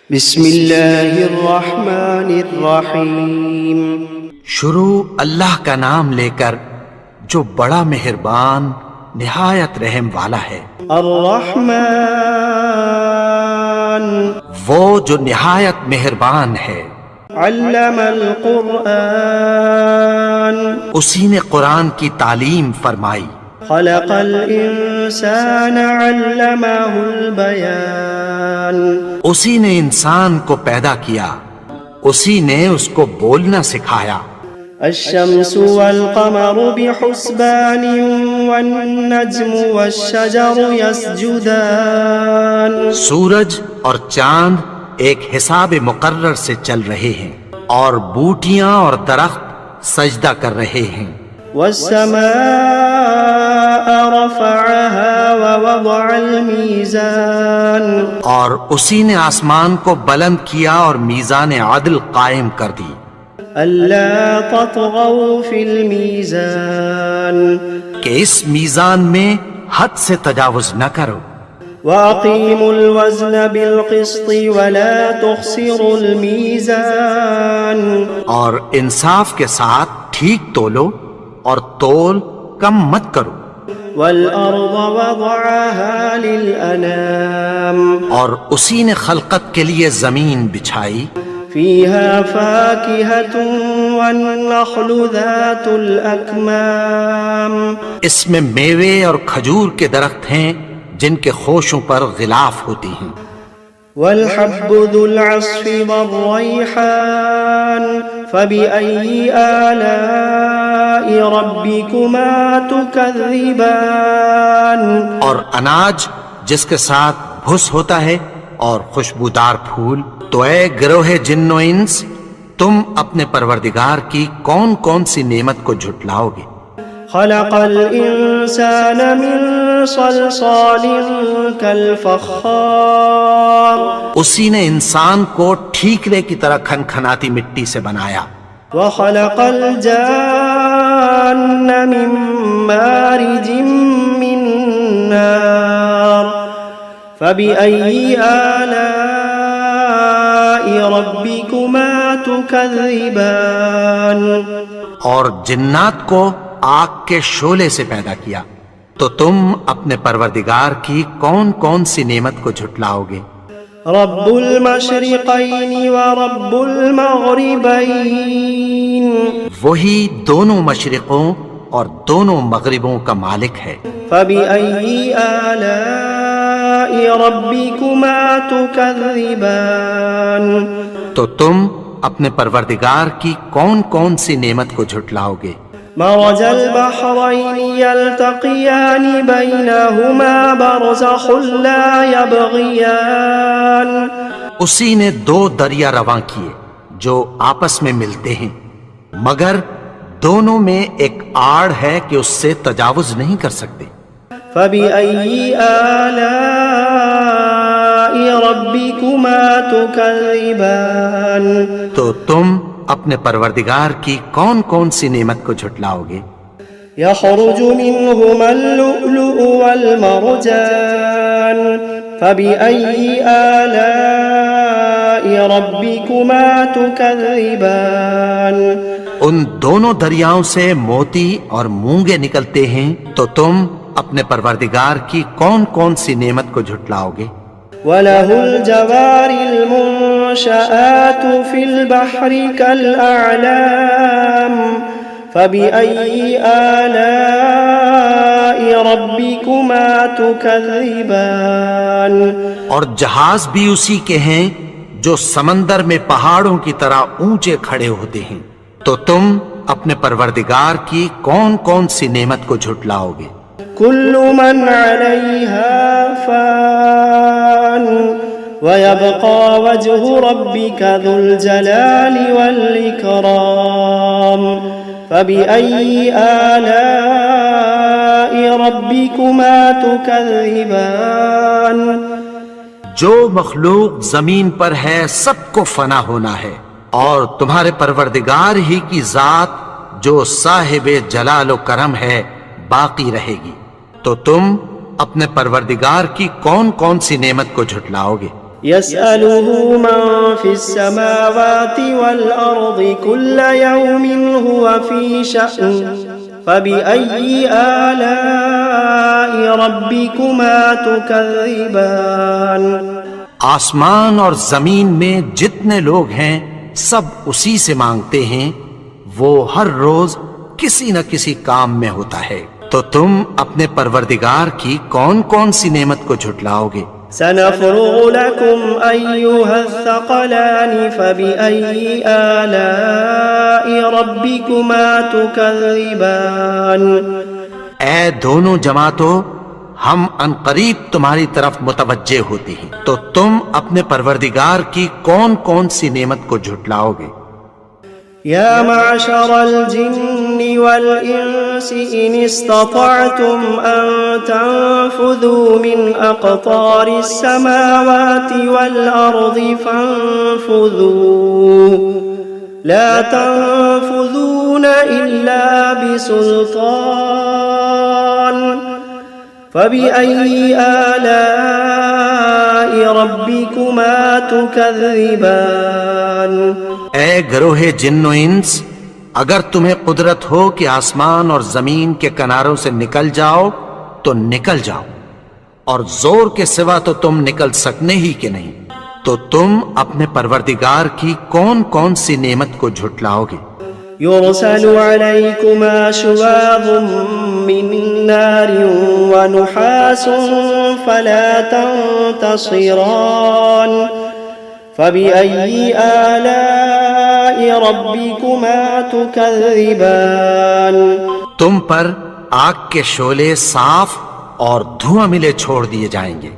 بسم اللہ الرحمن الرحیم۔ شروع اللہ کا نام لے کر جو بڑا مہربان نہایت رحم والا ہے۔ الرحمن وہ جو نہایت مہربان ہے۔ علم القرآن اسی نے قرآن کی تعلیم فرمائی۔ خلق الانسان علمہ البیان اسی نے انسان کو پیدا کیا، اسی نے اس کو بولنا سکھایا۔ الشمس والقمر بحسبان والنجم والشجر يسجدان سورج اور چاند ایک حساب مقرر سے چل رہے ہیں، اور بوٹیاں اور درخت سجدہ کر رہے ہیں۔ والسماء رفعها ووضع الميزان اور اسی نے آسمان کو بلند کیا اور میزان عدل قائم کر دی۔ ألا تطغوا في الميزان کہ اس میزان میں حد سے تجاوز نہ کرو۔ وأقيموا الوزن بالقسط ولا تخسروا الميزان اور انصاف کے ساتھ ٹھیک تولو اور تول کم مت کرو۔ والأرض وضعها للأنام اور اسی نے خلقت کے لیے زمین بچھائی، فيها فاكهة والنخل ذات الأكمام اس میں میوے اور کھجور کے درخت ہیں جن کے خوشوں پر غلاف ہوتی ہیں۔ والحب ذو العصف والريحان فبأي آلاء ربكما تكذبان اور اناج جس کے ساتھ بھس ہوتا ہے اور خوشبودار پھول، تو اے گروہ جن و انس، تم اپنے پروردگار کی کون کون سی نعمت کو جھٹلاؤ گے؟ خلق الإنسان من صلصال كالفخار اسی نے انسان کو ٹھیکرے کی طرح کھنکھناتی مٹی سے بنایا۔ وخلق الجان من مارج من نار فبأي آلاء ربكما تكذبان اور جنات کو آگ کے شعلے سے پیدا کیا، تو تم اپنے پروردگار کی کون کون سی نعمت کو جھٹلاؤ گے؟ رب المشرقین ورب المغربین وہی دونوں مشرقوں اور دونوں مغربوں کا مالک ہے۔ فبأي آلاء ربكما تكذبان تو تم اپنے پروردگار کی کون کون سی نعمت کو جھٹلاؤ گے؟ مرج البحرين يلتقيان بينهما برزخ لا يبغيان اسی نے دو دریا رواں کیے جو آپس میں ملتے ہیں، مگر دونوں میں ایک آڑ ہے کہ اس سے تجاوز نہیں کر سکتے۔ فبأي آلاء ربكما تكذبان تو تم اپنے پروردگار کی کون کون سی نعمت کو جھٹلاؤ گے؟ يخرج منهما اللؤلؤ والمرجان فبأي آلاء ربكما تكذبان ان دونوں دریاؤں سے موتی اور مونگے نکلتے ہیں، تو تم اپنے پروردگار کی کون کون سی نعمت کو جھٹلاؤ گے؟ وَلَهُ الْجَوَارِ الْمُنشَآتُ فِي الْبَحْرِ كَالْأَعْلَامِ فَبِأَيِّ آلَاءِ رَبِّكُمَا تُكَذِّبَانِ اور جہاز بھی اسی کے ہیں جو سمندر میں پہاڑوں کی طرح اونچے کھڑے ہوتے ہیں، تو تم اپنے پروردگار کی کون کون سی نعمت کو جھٹلاؤ گے؟ كل من عليها فان ويبقى وجه ربك ذو الجلال والإكرام فبأي آلاء ربكما تكذبان جو مخلوق زمین پر ہے سب کو فنا ہونا ہے، اور تمہارے پروردگار ہی کی ذات جو صاحب جلال و کرم ہے باقی رہے گی، تو تم اپنے پروردگار کی کون کون سی نعمت کو جھٹلاؤ گے؟ يسأله من في السماوات والأرض كل يوم هو في شأن فبأي آلاء ربكما تكذبان آسمان اور زمین میں جتنے لوگ ہیں سب اسی سے مانگتے ہیں، وہ ہر روز کسی نہ کسی کام میں ہوتا ہے، تو تم اپنے پروردگار کی کون کون سی نعمت کو جھٹلاؤ گے؟ سنفرغ لكم أيها الثقلان فبأي آلاء ربكما تكذبان اے دونوں جماعتوں، ہم عنقریب تمہاری طرف متوجہ ہوتے ہیں، تو تم اپنے پروردگار کی کون کون سی نعمت کو جھٹلاؤ گے؟ يا معشر الجن والإنس إن استطعتم أن تنفذوا من أقطار السماوات والأرض فانفذوا لا تنفذون إلا بسلطان فبأي آلاء ربكما تكذبان اے گروہ جن و انس، اگر تمہیں قدرت ہو کہ آسمان اور زمین کے کناروں سے نکل جاؤ تو نکل جاؤ، اور زور کے سوا تو تم نکل سکنے ہی کہ نہیں، تو تم اپنے پروردگار کی کون کون سی نعمت کو جھٹلاؤ گے؟ يرسل عليكما شواظ من نار ونحاس فلا تنتصران فبأي آلاء ربكما تكذبان تم پر آگ کے شعلے صاف اور دھواں ملے چھوڑ دیے جائیں گے،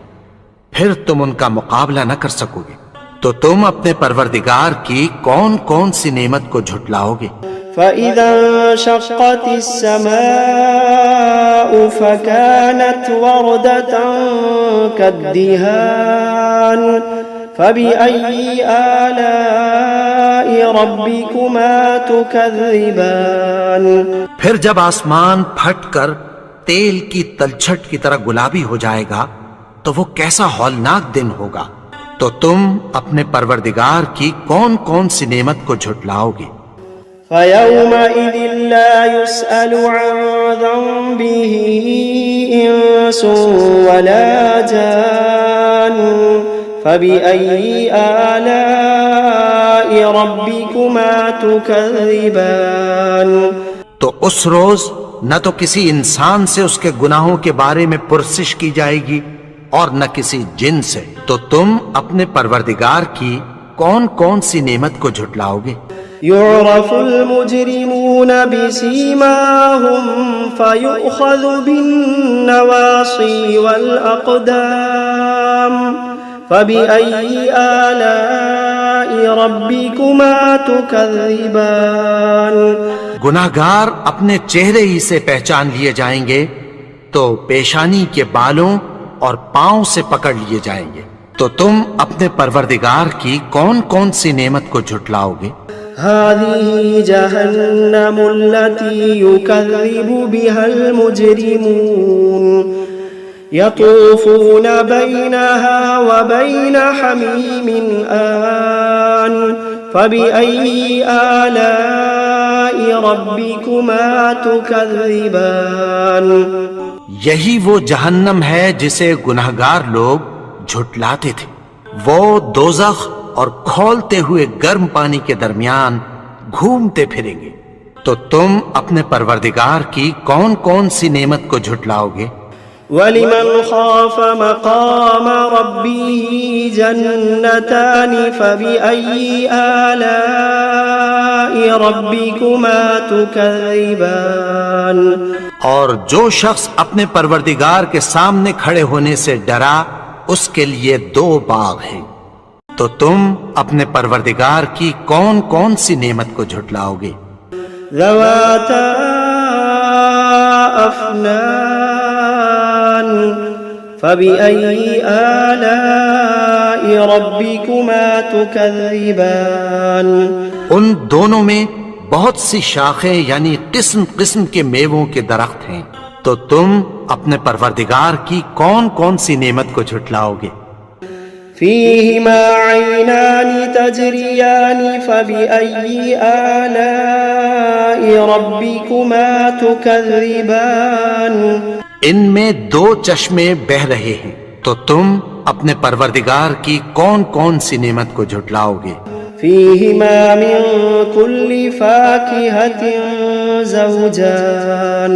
پھر تم ان کا مقابلہ نہ کر سکو گے، تو تم اپنے پروردگار کی کون کون سی نعمت کو جھٹلاؤ گے؟ فإذا انشقت السماء فكانت وردة كالدهان فبأي آلاء ربكما تكذبان پھر جب آسمان پھٹ کر تیل کی تلچھٹ کی طرح گلابی ہو جائے گا تو وہ کیسا ہولناک دن ہوگا، تو تم اپنے پروردگار کی کون کون سی نعمت کو جھٹلاؤ گے؟ فيومئذ لا يسأل عن ذنبه إنس ولا جان فبأي آلاء ربكما تكذبان تو اس روز نہ تو کسی انسان سے اس کے گناہوں کے بارے میں پرسش کی جائے گی اور نہ کسی جن سے، تو تم اپنے پروردگار کی کون کون سی نعمت کو جھٹلاؤ گے؟ يعرف المجرمون بسيماهم فيؤخذ بالنواصي والأقدام فبأي آلاء ربكما تكذبان گناہگار اپنے چہرے ہی سے پہچان لیے جائیں گے تو پیشانی کے بالوں اور پاؤں سے پکڑ لیے جائیں گے، تو تم اپنے پروردگار کی کون کون سی نعمت کو جھٹلاؤ گے؟ هذه جهنم التي يكذب بها المجرمون يطوفون بينها وبين حميم آن فبأي آلاء ربكما تكذبان یہی وہ جہنم ہے جسے گناہگار لوگ جھٹلاتے تھے، وہ دوزخ اور کھولتے ہوئے گرم پانی کے درمیان گھومتے پھریں گے، تو تم اپنے پروردگار کی کون کون سی نعمت کو جھٹلاؤ گے؟ وَلِمَنْ خَافَ مَقَامَ رَبِّهِ جَنَّتَانِ فَبِأَيِّ آلَاءِ رَبِّكُمَا تُكَذِّبَانِ اور جو شخص اپنے پروردگار کے سامنے کھڑے ہونے سے ڈرا، اس کے لیے دو باغ ہیں، تو تم اپنے پروردگار کی کون کون سی نعمت کو جھٹلاؤ گے؟ ذواتا افنان فبأي آلاء ربكما تكذبان ان دونوں میں بہت سی شاخیں یعنی قسم قسم کے میووں کے درخت ہیں، تو تم اپنے پروردگار کی کون کون سی نعمت کو جھٹلاؤ گے؟ فيهما عينان تجريان فبأي آلاء ربكما تكذبان ان میں دو چشمے بہ رہے ہیں، تو تم اپنے پروردگار کی کون کون سی نعمت کو جھٹلاؤ گے؟ فيهما من كل فاكهة زوجان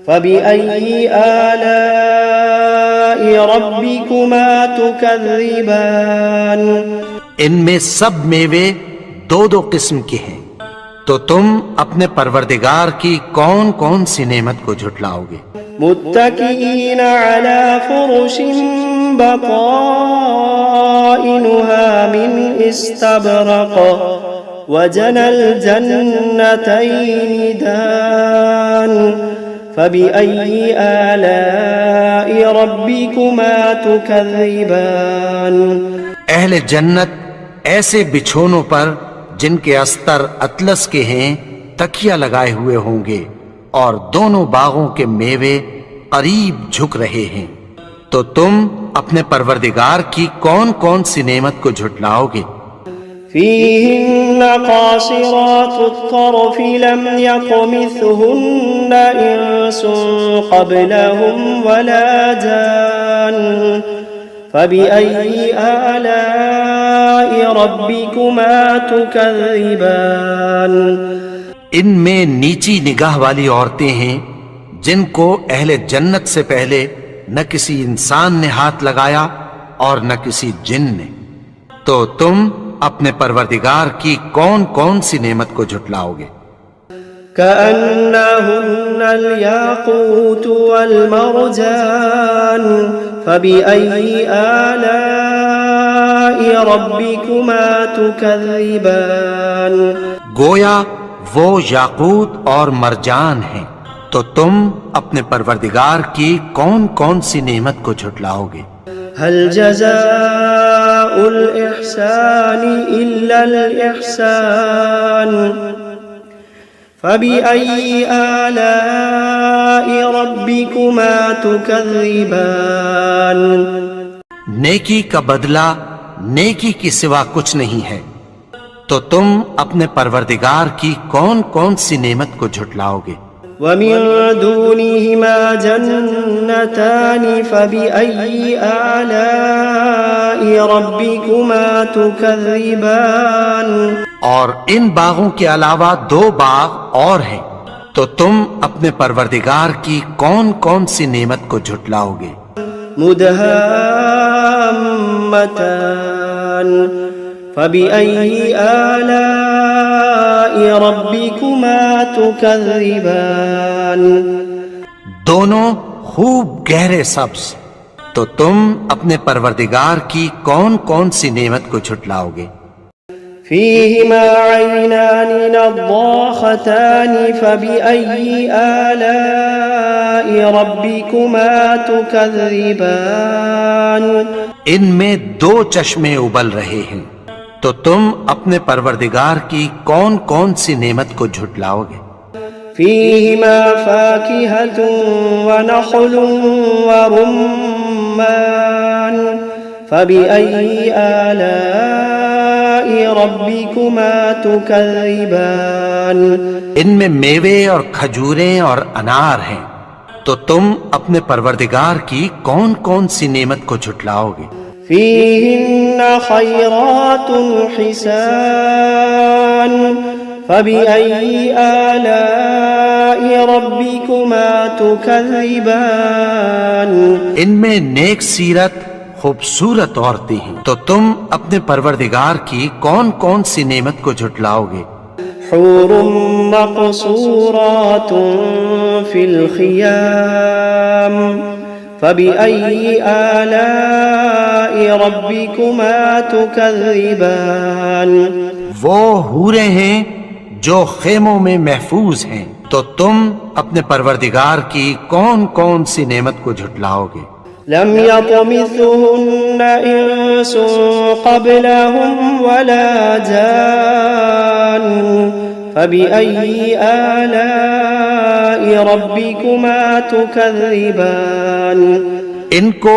فبأي آلاء ربكما تكذبان ان میں سب میوے دو دو قسم کے ہیں، تو تم اپنے پروردگار کی کون کون سی نعمت کو جھٹلاؤ گے؟ متكئين على فرش بطائنها من استبرق وجنى الجنتين دان فبأي آلاء ربكما تكذبان اہل جنت ایسے بچھونوں پر جن کے استر اطلس کے ہیں تکیہ لگائے ہوئے ہوں گے، اور دونوں باغوں کے میوے قریب جھک رہے ہیں، تو تم اپنے پروردگار کی کون کون سی نعمت کو جھٹلاؤ گے؟ فيهن قاصرات الطرف لم يطمثهن إنس قبلهم ولا جان فبأي آلاء ربكما تكذبان ان میں نیچی نگاہ والی عورتیں ہیں جن کو اہل جنت سے پہلے نہ کسی انسان نے ہاتھ لگایا اور نہ کسی جن نے، تو تم اپنے پروردگار کی کون کون سی نعمت کو جھٹلاؤ گے؟ كأنهن الياقوت والمرجان فبأي آلاء ربكما تكذبان گویا وہ یاقوت اور مرجان ہیں، تو تم اپنے پروردگار کی کون کون سی نعمت کو جھٹلاؤ گے؟ هل جزاء الإحسان إلا الإحسان فبأي آلاء ربكما تكذبان نیکی کا بدلہ نیکی کی سوا کچھ نہیں ہے، تو تم اپنے پروردگار کی کون کون سی نعمت کو جھٹلاؤ گے؟ ومن دونهما جنتان فبأي آلاء ربكما تكذبان اور ان باغوں کے علاوہ دو باغ اور ہیں، تو تم اپنے پروردگار کی کون کون سی نعمت کو جھٹلاؤ گے؟ مدهامتان فبأي آلاء ربكما تكذبان دونوں خوب گہرے سبز، تو تم اپنے پروردگار کی کون کون سی نعمت کو جھٹلاؤ گے؟ فيهما عينان نضاختان فبأي آلاء ربكما تكذبان ان میں دو چشمے ابل رہے ہیں، تو تم اپنے پروردگار کی کون کون سی نعمت کو جھٹلاؤ گے؟ فيهما فاكهة ونخل ورمان فبأي آلاء ربكما تكذبان ان میں میوے اور کھجوریں اور انار ہیں، تو تم اپنے پروردگار کی کون کون سی نعمت کو جھٹلاؤ گے؟ فيهن خيرات حسان فبأي آلاء ربكما تكذبان ان میں نیک سیرت خوبصورت عورتیں ہیں، تو تم اپنے پروردگار کی کون کون سی نعمت کو جھٹلاؤ گے؟ حور مقصورات في الخيام فبأي آلاء ربكما تكذبان وہ حوریں ہیں جو خیموں میں محفوظ ہیں، تو تم اپنے پروردگار کی کون کون سی نعمت کو جھٹلاؤ گے؟ لم يطمثهن إنس قبلهم ولا جان فبأي آلاء ربكما تكذبان ان کو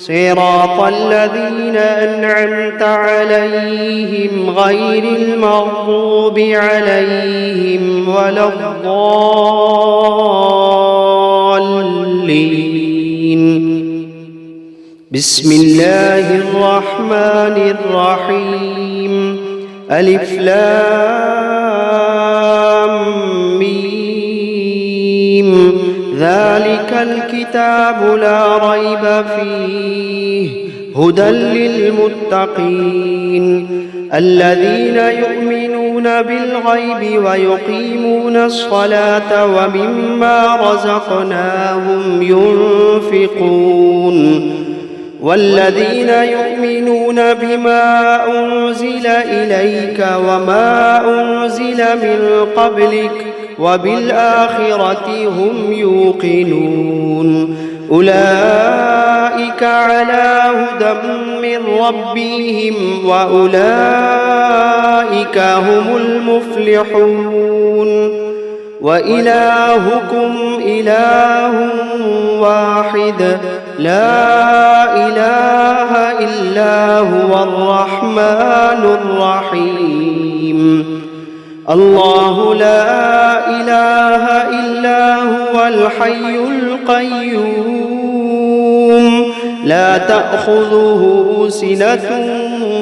صراط الذين أنعمت عليهم غير المغضوب عليهم ولا الضالين. بسم الله الرحمن الرحيم. ألف لام ميم. ذلك الكتاب لا ريب فيه هدى للمتقين الذين يؤمنون بالغيب ويقيمون الصلاة ومما رزقناهم ينفقون والذين يؤمنون بما أنزل إليك وما أنزل من قبلك وبالآخرة هم يوقنون أولئك على هدى من ربهم وأولئك هم المفلحون. وإلهكم إله واحد لا إله إلا هو الرحمن الرحيم. الله لا إله إلا هو الحي القيوم لا تأخذه سنة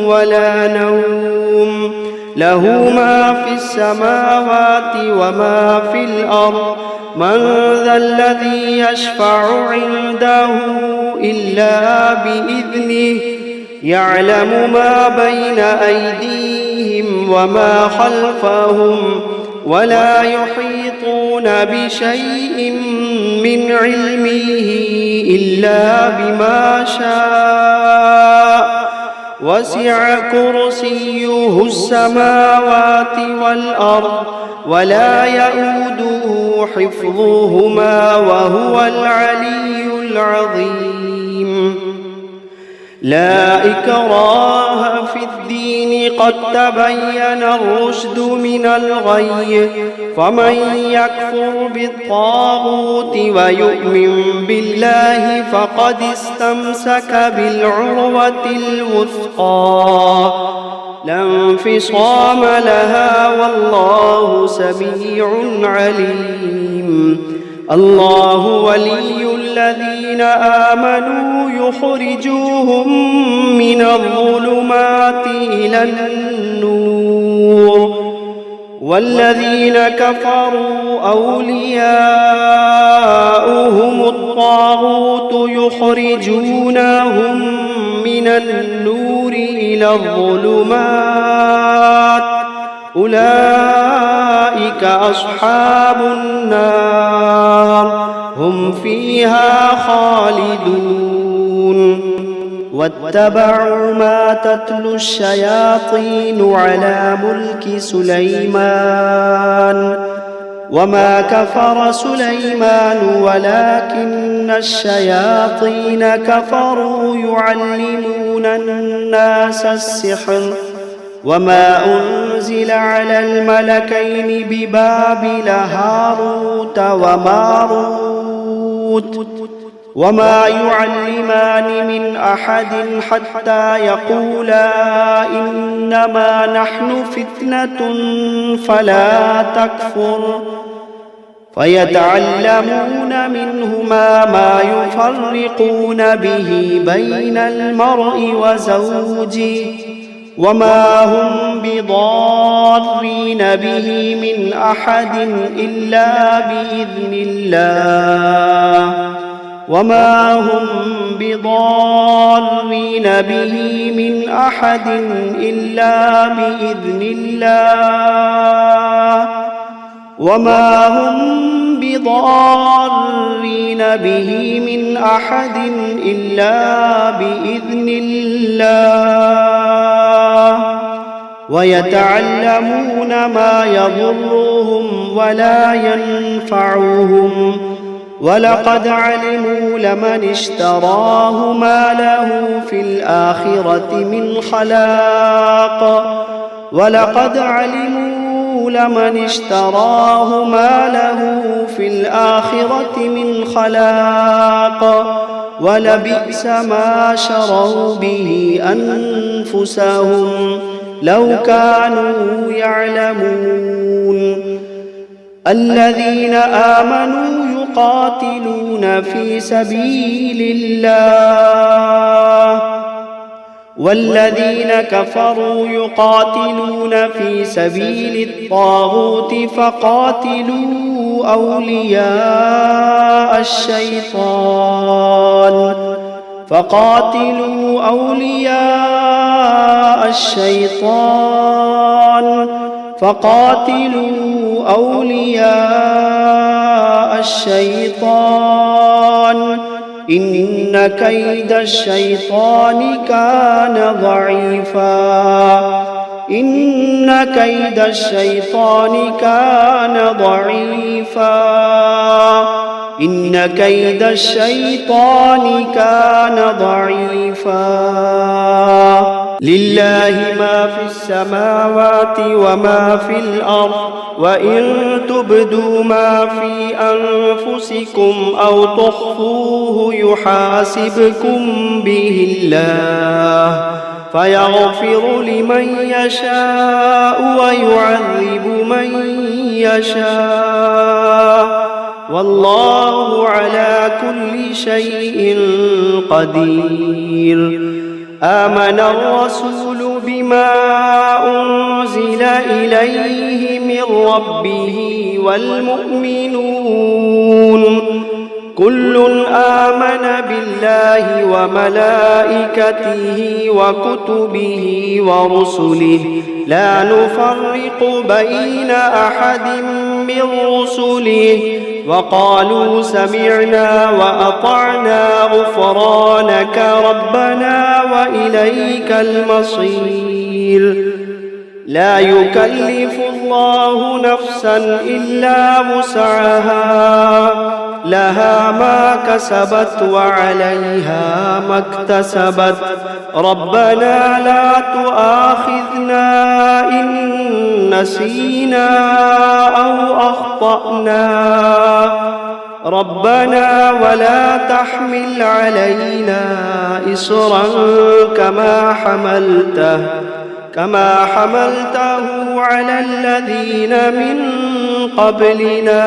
ولا نوم له ما في السماوات وما في الأرض من ذا الذي يشفع عنده إلا بإذنه يعلم ما بين أيديهم وما خلفهم ولا يحيطون بشيء من علمه إلا بما شاء وسع كرسيه السماوات والأرض ولا يؤوده حفظهما وهو العلي العظيم. لا إكراه في الدين قد تبين الرشد من الغي فمن يكفر بالطاغوت ويؤمن بالله فقد استمسك بالعروة الوثقى لا انفصام لها والله سميع عليم. الله ولي الذين آمنوا يخرجوهم من الظلمات إلى النور والذين كفروا أولياؤهم الطاغوت يخرجونهم من النور إلى الظلمات أولئك أصحاب النار هم فيها خالدون. واتبعوا ما تتلو الشياطين على ملك سليمان وما كفر سليمان ولكن الشياطين كفروا يعلمون الناس السحر وما أنزل أنزل على الملكين ببابل هاروت وماروت وما يعلمان من أحد حتى يقولا إنما نحن فتنة فلا تكفر فيتعلمون منهما ما يفرقون به بين المرء وزوجه وما هم بضارين به من أحد إلا بإذن الله وما هم بضارين به من أحد إلا بإذن الله وما هم بضارين به من أحد إلا بإذن الله ويتعلمون ما يضرهم ولا ينفعهم ولقد علموا لمن اشتراه ما له في الآخرة من خلاق ولقد علموا لمن اشتراه ما له في الآخرة من خلاق ولبئس ما شروا به أنفسهم لو كانوا يعلمون الذين آمنوا يقاتلون في سبيل الله والذين كفروا يقاتلون في سبيل الطاغوت فقاتلوا أولياء الشيطان إن كيد الشيطان كان ضعيفا لله ما في السماوات وما في الأرض وإن تبدوا ما في أنفسكم أو تخفوه يحاسبكم به الله فيغفر لمن يشاء ويعذب من يشاء والله على كل شيء قدير آمن الرسول بما أنزل إليه من ربه والمؤمنون كل آمن بالله وملائكته وكتبه ورسله لا نفرق بين أحد من رسله وقالوا سمعنا وأطعنا غفرانك ربنا وإليك المصير لا يكلف الله نفسا إلا وسعها لها ما كسبت وعليها ما اكتسبت ربنا لا تؤاخذنا إن نسينا أو أخطأنا ربنا ولا تحمل علينا إصرا كما حملته على الذين من قبلنا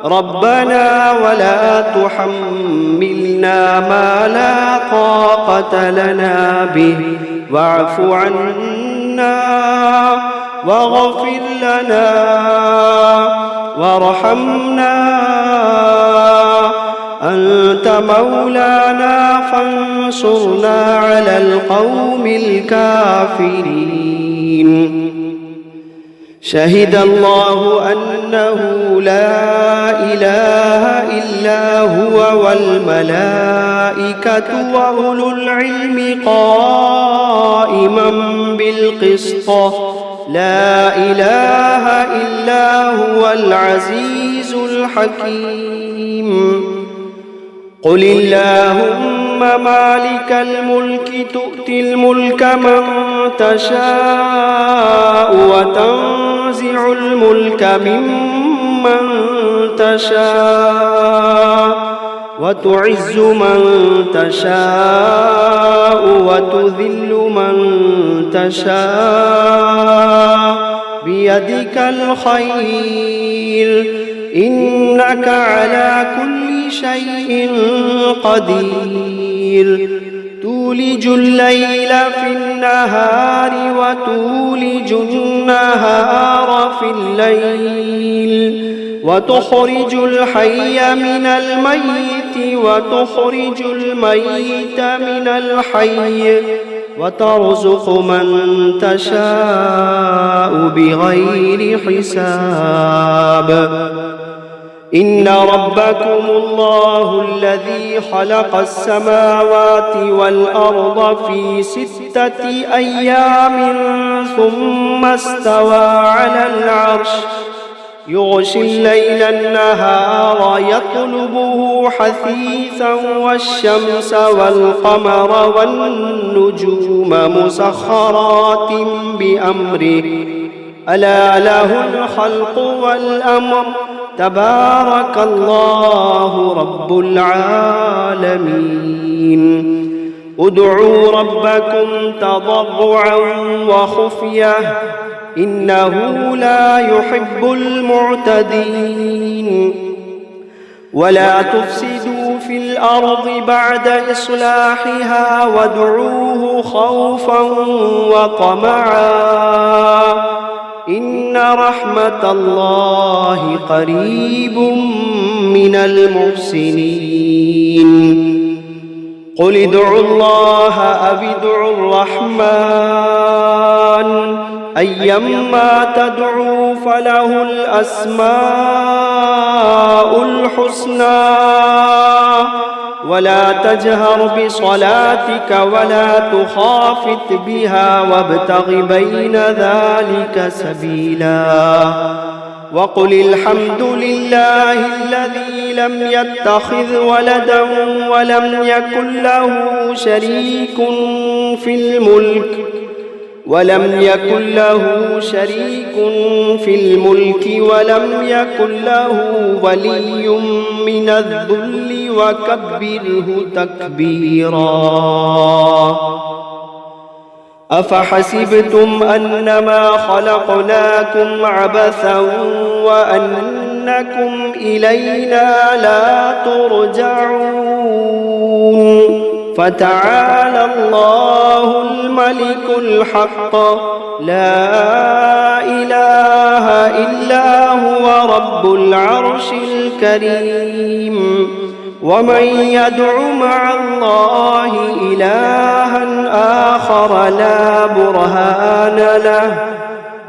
ربنا ولا تحملنا ما لا طاقة لنا به واعف عنا واغفر لنا وارحمنا أنت مولانا فانصرنا على القوم الكافرين شهد الله أنه لا إله إلا هو والملائكة وأولو العلم قائما بالقسط لا إله إلا هو العزيز الحكيم قل اللهم مالك الملك تؤتي الملك من تشاء وتنزع الملك ممن تشاء وتعز من تشاء وتذل من تشاء بيدك الخير إنك على كل شيء قدير تولج الليل في النهار وتولج النهار في الليل وتخرج الحي من الميت وتخرج الميت من الحي وترزق من تشاء بغير حساب إن ربكم الله الذي خلق السماوات والأرض في 6 أيام ثم استوى على العرش يغشي الليل النهار يطلبه حثيثا والشمس والقمر والنجوم مسخرات بأمره ألا له الخلق والأمر تبارك الله رب العالمين ادعوا ربكم تضرعا وخفية إنه لا يحب المعتدين ولا تفسدوا في الأرض بعد إصلاحها وادعوه خوفا وطمعا إن رحمة الله قريب من المحسنين قل ادعوا الله أو ادعوا الرحمن أيما تدعوا فله الأسماء الحسنى ولا تجهر بصلاتك ولا تخافت بها وابتغ بين ذلك سبيلا وقل الحمد لله الذي لم يتخذ ولدا ولم يكن له شريك في الملك ولم يكن ولم يكن له ولي من الذل وكبره تكبيرا أفحسبتم أنما خلقناكم عبثا وأنكم إلينا لا ترجعون فتعالى الله الملك الحق لا إله إلا هو رب العرش الكريم ومن يدع مع الله إلها آخر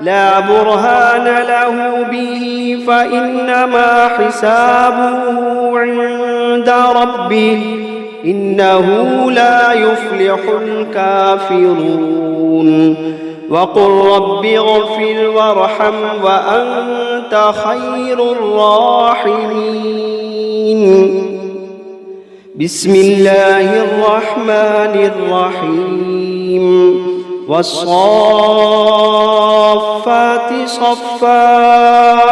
لا برهان له به فإنما حسابه عند ربه إنه لا يفلح الكافرون وقل رب اغفر وارحم وأنت خير الراحمين بسم الله الرحمن الرحيم والصافات صفا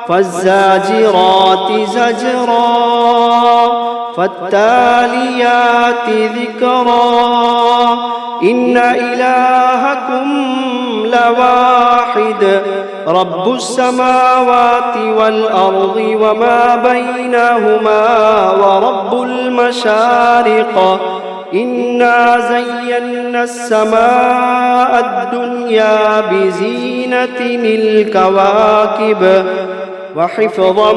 فالزاجرات زجرا فالتاليات ذكرا إن إلهكم لواحد رب السماوات والأرض وما بينهما ورب المشارق إنا زينا السماء الدنيا بزينة الكواكب وحفظا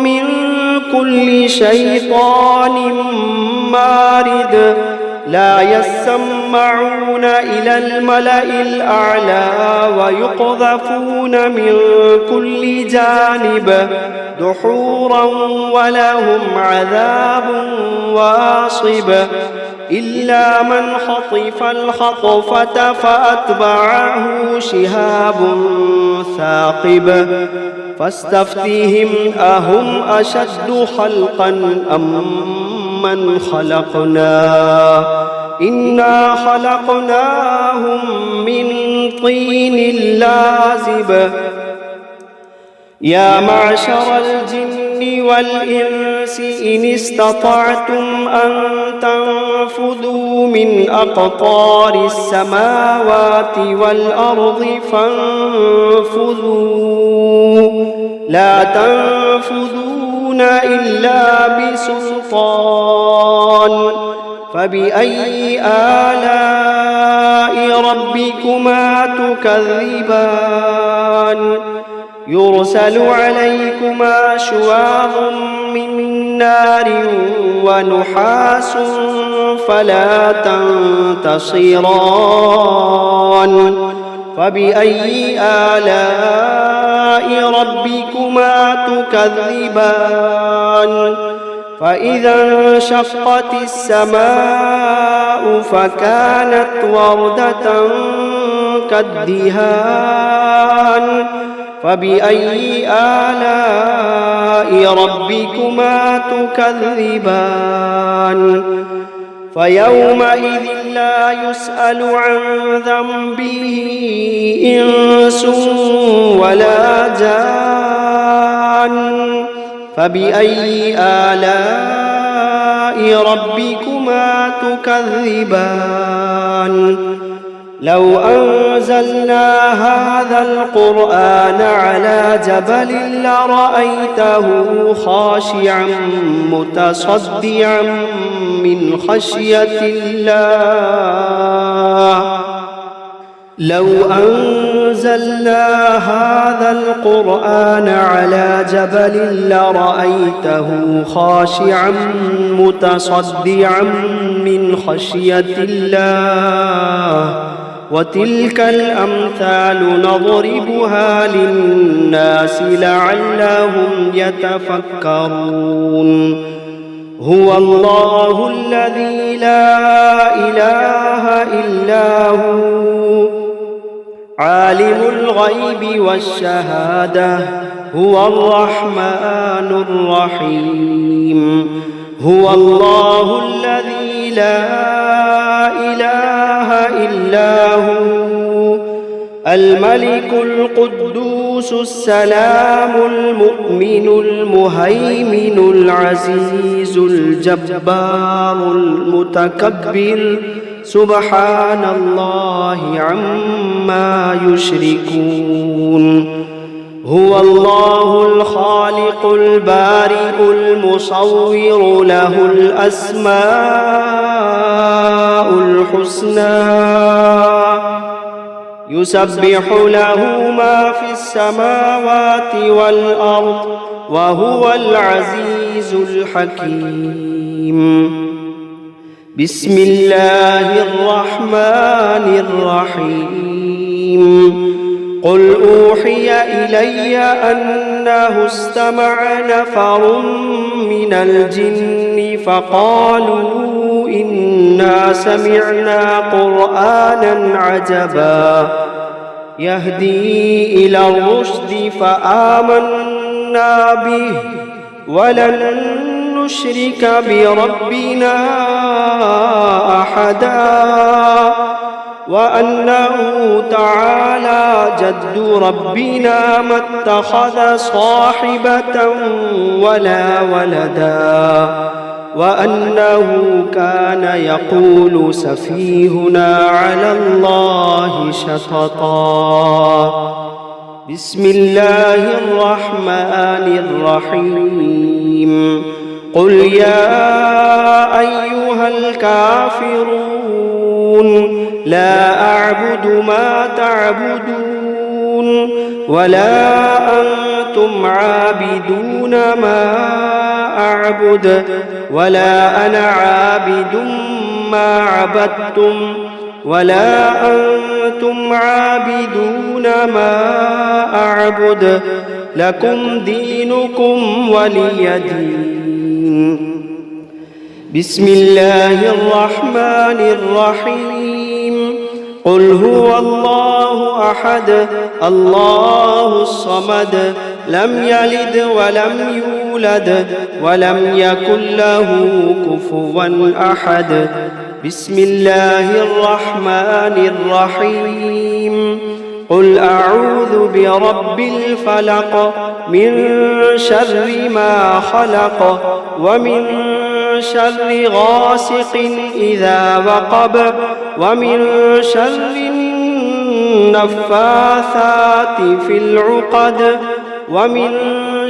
من كل شيطان مارد لا يسمعون إلى الملأ الأعلى ويقذفون من كل جانب دحورا ولهم عذاب واصب إلا من خطف الخطفة فأتبعه شهاب ثاقب فاستفتهم أهم أشد خلقا أم من خلقنا إنا خلقناهم من طين لازب يا معشر الجن والإنس إن استطعتم أن تنفذوا من أقطار السماوات والأرض فانفذوا لا تنفذون إلا بسلطان فبأي آلاء ربكما تكذبان يرسل عليكما شواظ من نار ونحاس فلا تنتصران فبأي آلاء ربكما تكذبان فإذا انشقت السماء فكانت وردة كالدهان فبأي آلاء ربكما تكذبان فيومئذ لا يسأل عن ذنبه إنس ولا جان فبأي آلاء ربكما تكذبان لو أنزلنا هذا القرآن على جبل لرأيته خاشعا متصدعا من خشية الله لو أنزلنا هذا القرآن على جبل لرأيته خاشعا متصدعا من خشية الله وتلك الأمثال نضربها للناس لعلهم يتفكرون هو الله الذي لا إله إلا هو عالم الغيب والشهادة هو الرحمن الرحيم هو الله الذي لا إله إلا هو الملك القدوس السلام المؤمن المهيمن العزيز الجبار المتكبر سبحان الله عما يشركون هو الله الخالق البارئ المصور له الأسماء الحسنى يسبح له ما في السماوات والأرض وهو العزيز الحكيم بسم الله الرحمن الرحيم قل أوحي إلي أنه استمع نفر من الجن فقالوا إنا سمعنا قرآنا عجبا يهدي إلى الرشد فآمنا به ولن نشرك بربنا أحدا وأنه تعالى جد ربنا ما اتخذ صاحبة ولا ولدا وأنه كان يقول سفيهنا على الله شططا بسم الله الرحمن الرحيم قل يا أيها الكافرون لا أعبد ما تعبدون ولا أنتم عابدون ما أعبد ولا أنا عابد ما عبدتم ولا أنتم عابدون ما أعبد لكم دينكم ولي دين بسم الله الرحمن الرحيم قل هو الله أحد الله الصمد لم يلد ولم يولد ولم يكن له كفوا أحد بسم الله الرحمن الرحيم قل أعوذ برب الفلق من شر ما خلق ومن شر غاسق إذا وقب ومن شر النفاثات في العقد ومن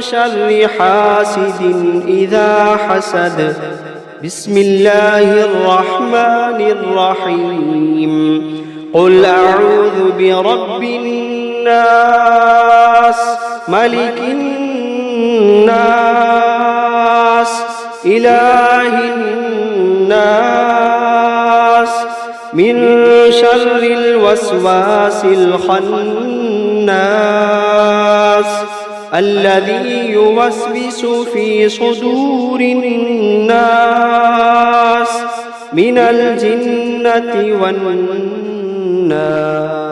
شر حاسد إذا حسد بسم الله الرحمن الرحيم قل أعوذ برب الناس ملك الناس إله الناس من شر الوسواس الخناس الذي يوسوس في صدور الناس من الجنة والناس